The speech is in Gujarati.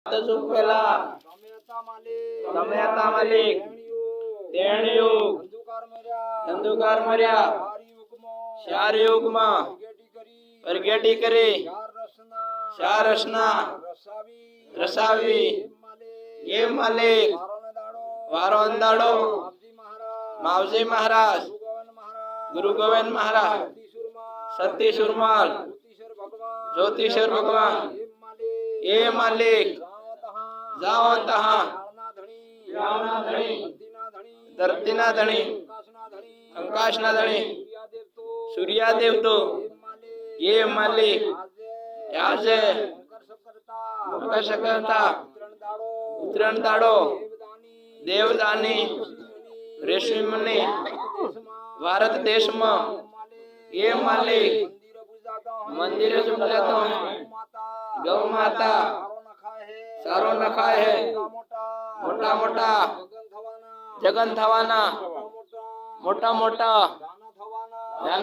પેલા તમે હતા માલિક તેણીયું ધંધુકાર મર્યા ચાર યુગમાં પ્રગટી કરી ચાર રસના રસાવી એ માલિક વારો અંદાડો માવજી મહારાજ ગુરુ ગોવિંદ મહારાજ સતી સુરમાલ જ્યોતિષર ભગવાન એ માલિક જાઓ તહાં ધરતીના ધણી આકાશના ધણી સૂર્યાદેવ તો એ માલિક આજે મકર સંક્રાંતા ઉત્તરાયણ દાડો દેવદાની ઋષિ મુનિ ભારત દેશમાં એ માલિક મંદિરે પૂજાતો ગૌ માતા સારો નખાય હે મોટા મોટા જગન થવાના મોટા મોટા